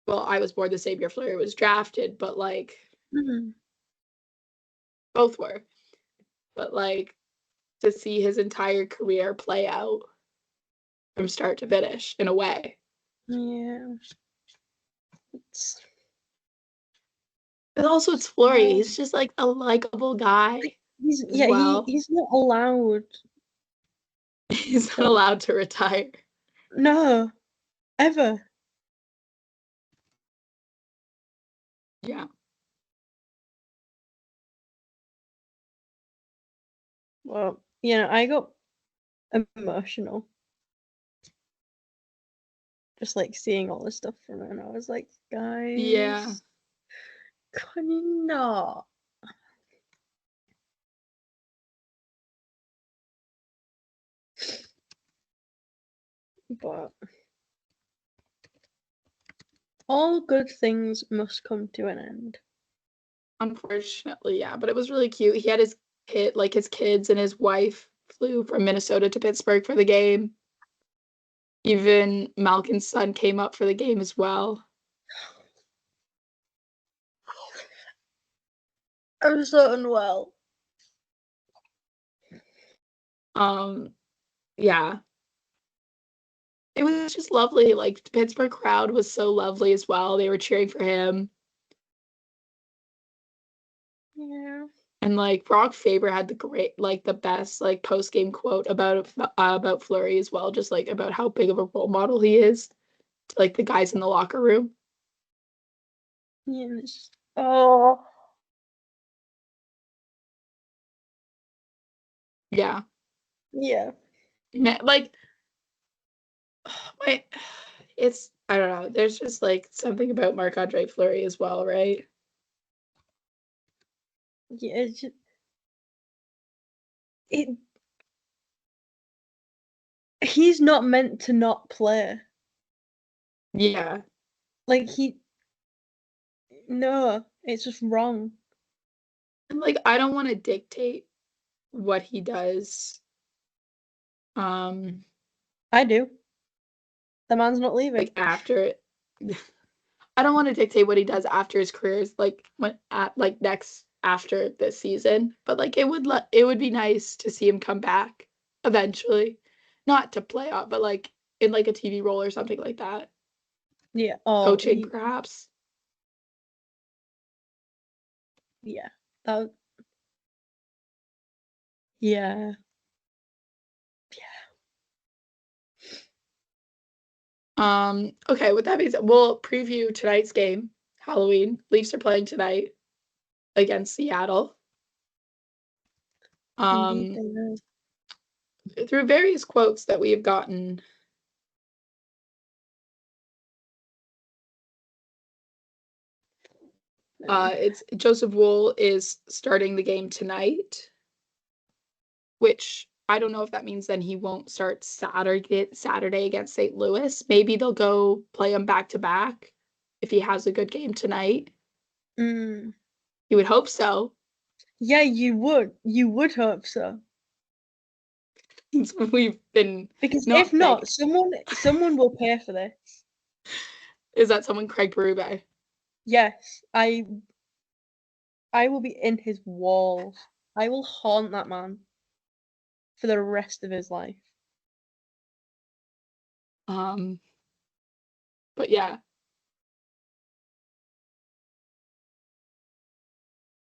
was born the same year Fleury was drafted, but, like, Hmm. both were. But, like, to see his entire career play out from start to finish in a way. Yeah. It's But also it's Fleury, well, he's just, like, a likable guy as well. he's not allowed He's not to. allowed to retire. No, ever. Yeah. Well, I got emotional just like seeing all this stuff from it, and I was like, Yeah. guys, can you not? But all good things must come to an end. Unfortunately, yeah, but it was really cute. He had his kids and his wife flew from Minnesota to Pittsburgh for the game. Even Malkin's son came up for the game as well. I'm so unwell. Yeah. It was just lovely. Like the Pittsburgh crowd was so lovely as well. They were cheering for him. Yeah. And like Brock Faber had the best like post game quote about Fleury as well, just like about how big of a role model he is to like the guys in the locker room. Yeah. It's just, oh. Yeah, Yeah. like my, it's I don't know. There's just like something about Marc-Andre Fleury as well, right? Yeah. It's just, it. He's not meant to not play. Yeah, Like no, it's just wrong. and like I don't want to dictate what he does. I do. The man's not leaving. Like after I don't want to dictate what he does after his career is like when at like next after this season, but like it would be nice to see him come back eventually, not to play off, but like in like a TV role or something like that, Yeah. Oh, coaching perhaps. yeah. That. Yeah. Okay, with that being said, we'll preview tonight's game. Halloween. Leafs are playing tonight against Seattle. Indeed, Um, they are. through various quotes that we have gotten. It's Joseph Wool is starting the game tonight, which I don't know if that means then he won't start Saturday against St. Louis. Maybe they'll go play him back to back if he has a good game tonight. Mm. You would hope so. Yeah, you would. You would hope so. We've been Because if not not, begging. someone will pay for this. Is that someone Craig Berube? Yes, I will be in his walls. I will haunt that man for the rest of his life. Um, but yeah.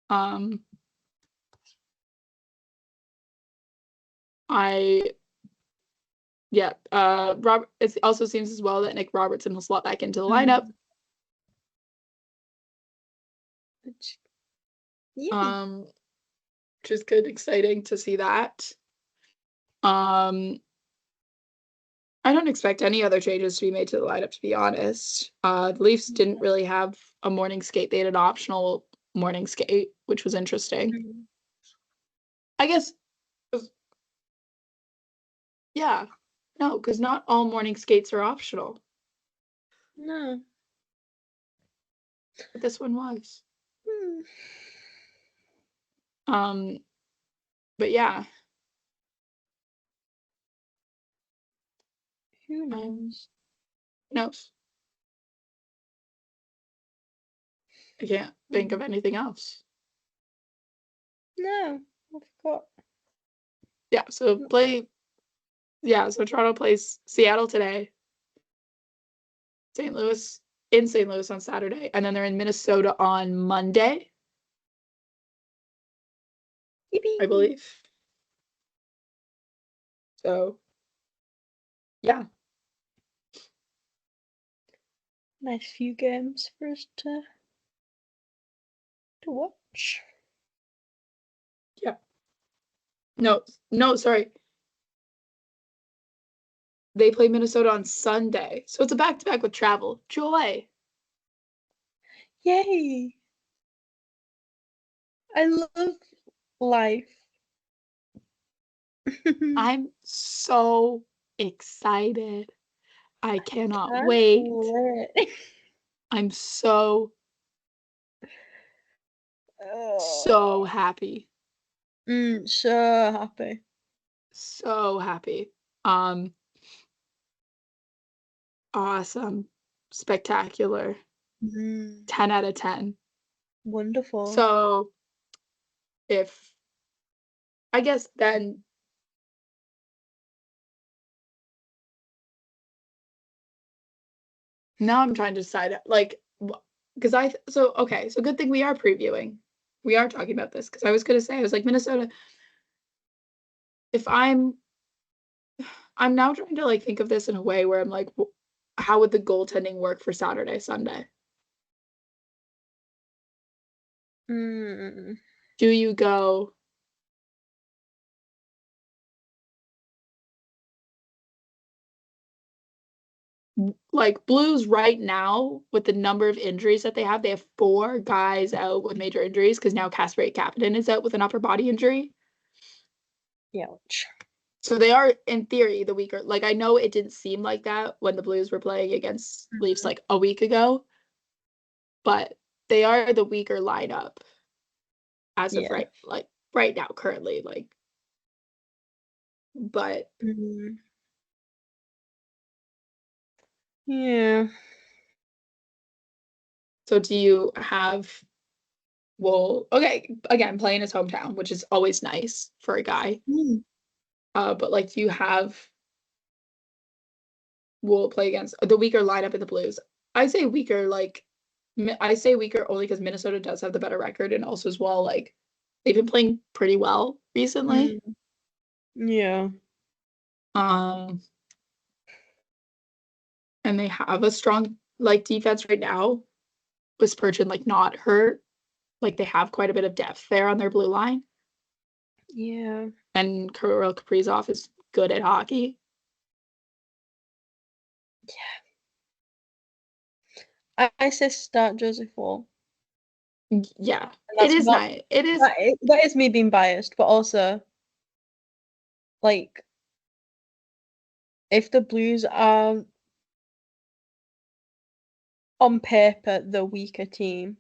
Um, I yeah. Robert. It also seems as well that Nick Robertson will slot back into the lineup. Mm. Yay. Um, which is good, exciting to see that. Um, I don't expect any other changes to be made to the lineup, to be honest. The Leafs didn't really have a morning skate. They had an optional morning skate, which was interesting. Mm. I guess, yeah. No, because not all morning skates are optional. No. But this one was. Hmm. Um, but yeah. Who Um, knows? no, I can't think of anything else. No, I forgot. Yeah, so Toronto plays Seattle today, St. Louis in St. Louis on Saturday, and then they're in Minnesota on Monday, I Yippee! believe. So, yeah. Nice few games for us to watch. Yeah. No, sorry. They play Minnesota on Sunday. So it's a back-to-back with travel. Joy. Yay! I love life. I'm so excited. I cannot Can't wait. wait. I'm so, so Oh. happy. So happy. So happy. Um, awesome. Spectacular. Mm. 10 out of 10. Wonderful. So if I guess then now I'm trying to decide like because so good thing we are previewing. We are talking about this because I was gonna say I was like Minnesota. If I'm now trying to like think of this in a way where I'm like, how would the goaltending work for Saturday, Sunday? Mm. Do you go like Blues right now with the number of injuries that they have 4 guys out with major injuries because now Kasperi Kapanen is out with an upper body injury. Ouch. So they are, in theory, the weaker. Like I know it didn't seem like that when the Blues were playing against Leafs like a week ago, but they are the weaker lineup as of Yeah. right now, currently. Like, but Mm. Yeah. so do you have okay, again, playing his hometown, which is always nice for a guy. Mm. But like, do you have Wool play against the weaker lineup in the Blues? I say weaker, like I say weaker only because Minnesota does have the better record, and also as well, like they've been playing pretty well recently. Mm. Yeah. Um, and they have a strong like defense right now. With Spurgeon like not hurt, like they have quite a bit of depth there on their blue line, Yeah. and Kirill Kaprizov is good at hockey. I say start Joseph Wall. Yeah, And it that's is not nice. It is. that is me being biased, but also like if the Blues are on paper the weaker team,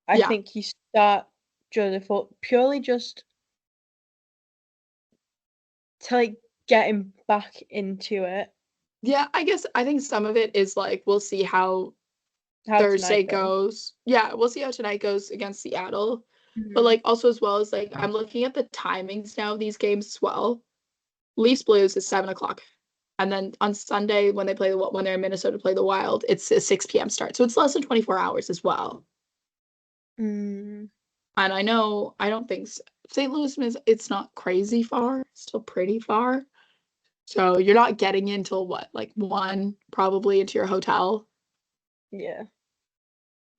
I Yeah, think you start Joseph Wall purely just to like get him back into it. yeah. I think some of it is like we'll see how How Thursday tonight goes. goes. Yeah, we'll see how tonight goes against Seattle. But Mhm. like also as well as like I'm looking at the timings now of these games as well. Leafs Blues is 7 o'clock. And then on Sunday when when they're in Minnesota play the Wild, it's a 6 p.m. start. So it's less than 24 hours as well. Mm. And I know I don't think St. Louis is it's not crazy far, still pretty far. So you're not getting into what, like 1 probably into your hotel, Yeah.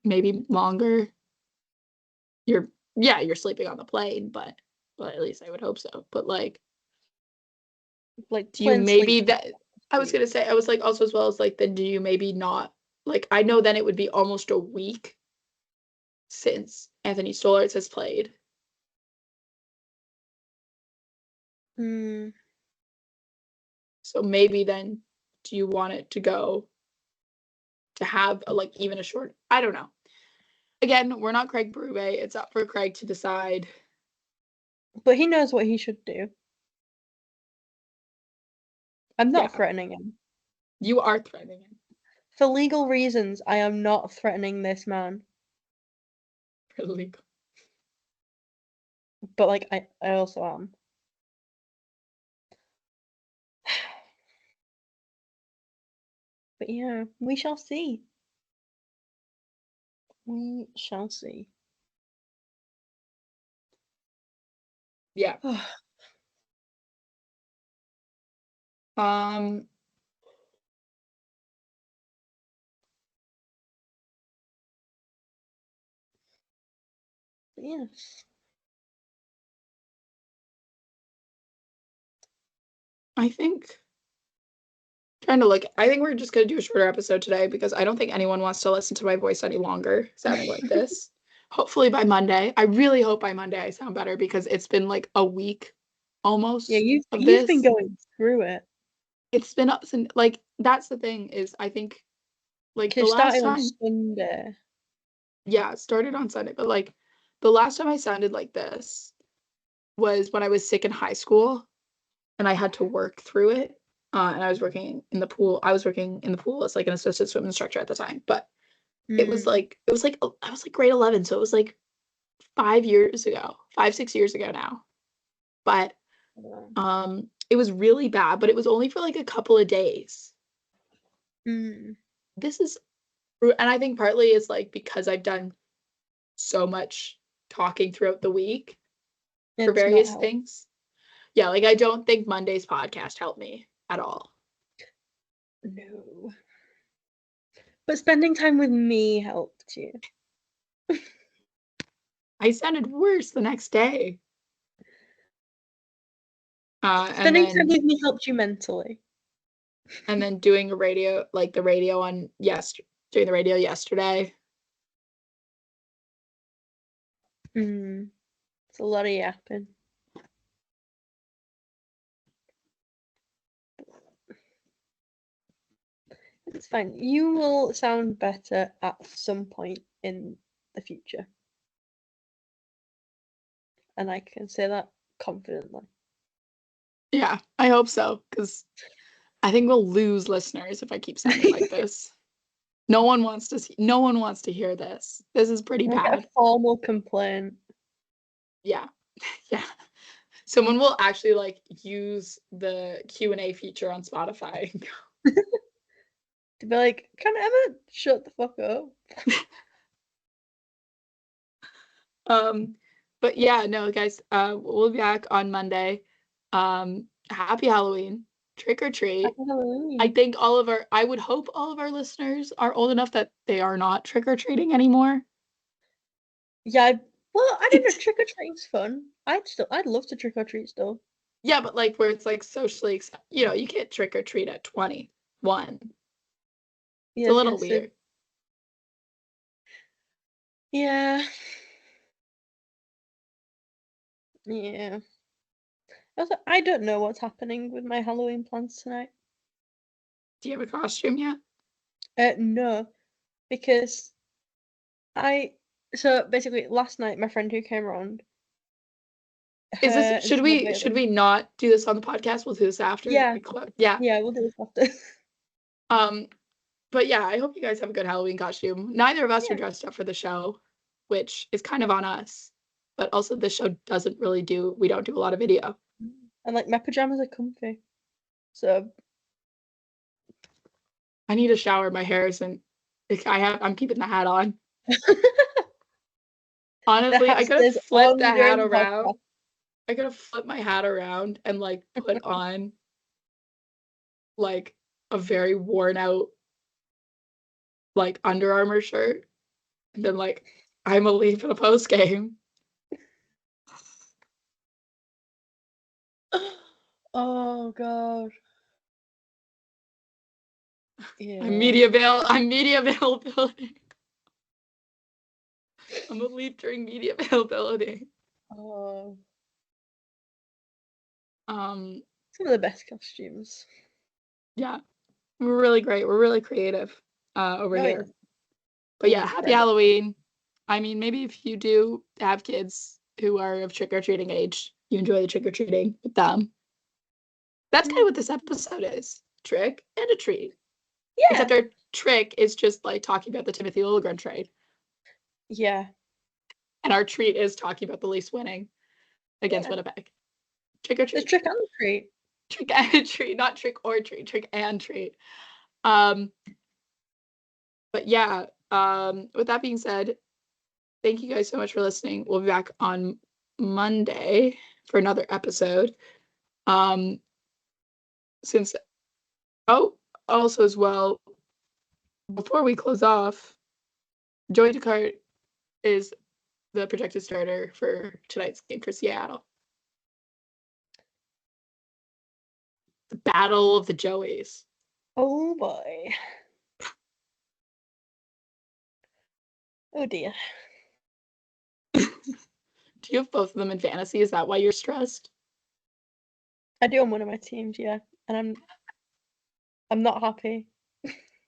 maybe longer. You're yeah, you're sleeping on the plane, but well, at least I would hope so. But like, Like do you plain sleep. maybe that I was gonna say I was like also as well as like then do you maybe not like I know then it would be almost a week since Anthony Stolarz has played. Mm. So maybe then do you want it to go to have like even a short I don't know. Again, we're not Craig Berube. It's up for Craig to decide. But he knows what he should do. I'm not Yeah, threatening him. you are threatening him For legal reasons, I am not threatening this man. for legal. But like I also am. But yeah, we shall see. We shall see. Yeah. Um Yes. I think trying to look I think we're just gonna do a shorter episode today because I don't think anyone wants to listen to my voice any longer sounding like this. Hopefully by Monday. I really hope by Monday I sound better because it's been like a week Yeah, almost of you've been this. going through it. It's been ups and like that's the thing is I think like 'Cause the it last started on time Sunday. yeah, it started on Sunday, but like the last time I sounded like this was when I was sick in high school and I had to work through it. And I was working in the pool. I was working in the pool as like an assistant swim instructor at the time. But Mm. it was like I was like grade 11, so it was like 5 years ago, 5, 6 years ago now. But Yeah. it was really bad, but it was only for like a couple of days. Mm. This is, and I think partly is like because I've done so much talking throughout the week for It's not various help. things. Yeah, like I don't think Monday's podcast helped me at all. No. But spending time with me helped you. I sounded worse the next day. And Spending time then with me helped you mentally. doing a radio, like the radio on doing the radio yesterday. It's a lot of yapping. It's fine. You will sound better at some point in the future. And I can say that confidently. Yeah, I hope so, because I think we'll lose listeners if I keep sounding like this. No one wants to hear this. This is pretty I'll get a bad. formal complaint. Yeah. Yeah. Someone will actually like use the Q&A feature on Spotify. To be like, can Emma shut the fuck up? But yeah, no, guys, we'll be back on Monday. Happy Halloween. Trick or treat. Happy Halloween. I would hope all of our listeners are old enough that they are not trick or treating anymore. Yeah, well, I don't know, trick or treating's fun. I'd love to trick or treat still. Yeah, but like where it's like socially, you can't trick or treat at 21. It's Yeah, a I was little gonna say. weird. Yeah. Yeah. Also, I don't know what's happening with my Halloween plans tonight. Do you have a costume yet? No, because so basically last night my friend who came around, Is this her and should some of we my should other we not do this on the podcast? We'll do this after. yeah, Yeah. yeah, we'll do this after. Um, but yeah, I hope you guys have a good Halloween costume. Neither of us are Yeah. dressed up for the show, which is kind of on us. But also the show doesn't really we don't do a lot of video. And like my pajamas are comfy. So I need a shower. My hair isn't I'm keeping the hat on. the Honestly, hat I could have stays flipped the on hat during the around. podcast. I could have flipped my hat around and like put on like a very worn out like Under Armour shirt. And then like I'm a Leaf in a post game. Oh god. I'm Yeah. media availability. I'm a Leaf during media availability. Oh, Um some of the best costumes. yeah, we're really great. We're really creative over Oh yeah, here. But yeah, happy incredible. Halloween. I mean, maybe if you do have kids who are of trick-or-treating age, you enjoy the trick-or-treating with them. That's kind of what this episode is. Trick and a treat. Yeah. Except our trick is just like talking about the Timothy Liljegren trade. Yeah. And our treat is talking about the Leafs winning against Yeah. Winnipeg. Trick or There's treat. trick and treat. Trick and treat, not trick or treat, trick and treat. Um, but yeah, with that being said, thank you guys so much for listening. We'll be back on Monday for another episode. Um, since also as well, before we close off, Joey Descartes is the projected starter for tonight's game for Seattle. The Battle of the Joeys. Oh boy. Oh dear. Do you have both of them in fantasy? Is that why you're stressed? I do on one of my teams, yeah. And I'm not happy.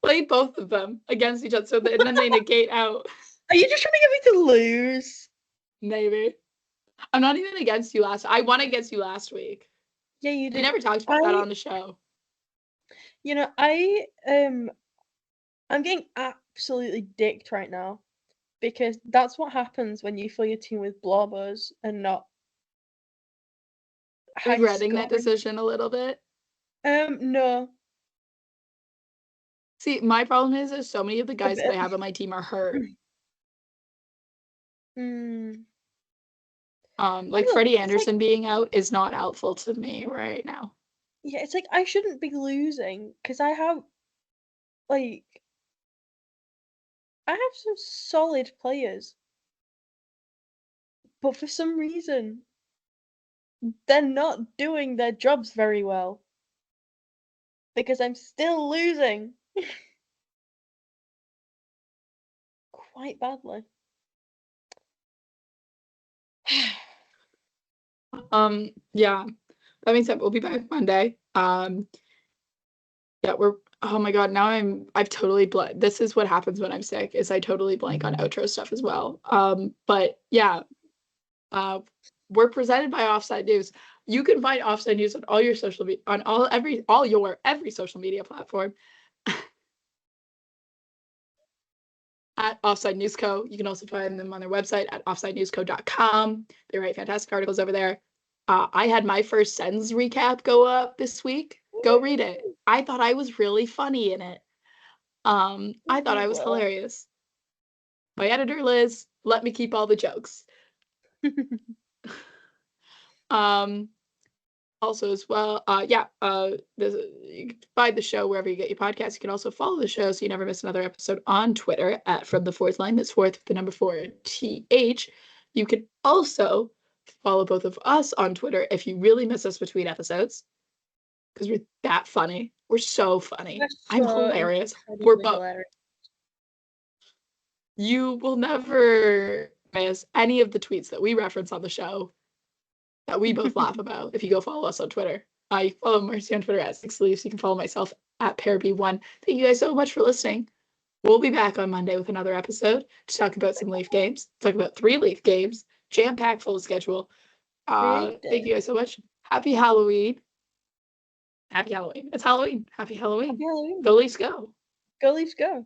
Play both of them against each other and then they negate out. Are you just trying to get me to lose? Maybe. I'm not even against you I won against you last week. Yeah, you We did. never talked about that on the show. You know, I'm getting absolutely dicked right now because that's what happens when you fill your team with blobbers and not high Regretting that scoring. decision a little bit. No, See, my problem is so many of the a guys that I bit. have on my team are hurt. Mm. I Like don't know, Freddie it's like, Anderson being out is not helpful to me right now. yeah, it's like I shouldn't be losing because like I have some solid players, but for some reason they're not doing their jobs very well because I'm still losing quite badly. Yeah. That means that we'll be back Monday. Yeah, oh my God, now I've totally this is what happens when I'm sick, is I totally blank on outro stuff as well. But yeah, uh, we're presented by Offside News. You can find Offside News on all your social media, on every social media platform at Offside News Co. You can also find them on their website at offsidenewsco.com. They write fantastic articles over there. I had my first sentence recap go up this week. Go read it. I thought I was really funny in it. I thought You I was will. hilarious. My editor, Liz, let me keep all the jokes. Um, Also as well, you can find the show wherever you get your podcasts. You can also follow the show so you never miss another episode on Twitter at From the Fourth Line. That's fourth with the number 4TH. You can also follow both of us on Twitter if you really miss us between episodes, because we're that funny. We're so funny. That's I'm so hilarious. We're incredibly both. hilarious. You will never miss any of the tweets that we reference on the show that we both laugh about if you go follow us on Twitter. You can follow Marcie on Twitter at Six Leaves. You can follow myself at PearB1. Thank you guys so much for listening. We'll be back on Monday with another episode to talk about some Leaf games, talk about 3 Leaf games, jam-packed full schedule. Big Thank day. you guys so much. Happy Halloween. Happy Halloween. It's Halloween. Happy Halloween. Happy Halloween. Go Leafs go. Go Leafs go.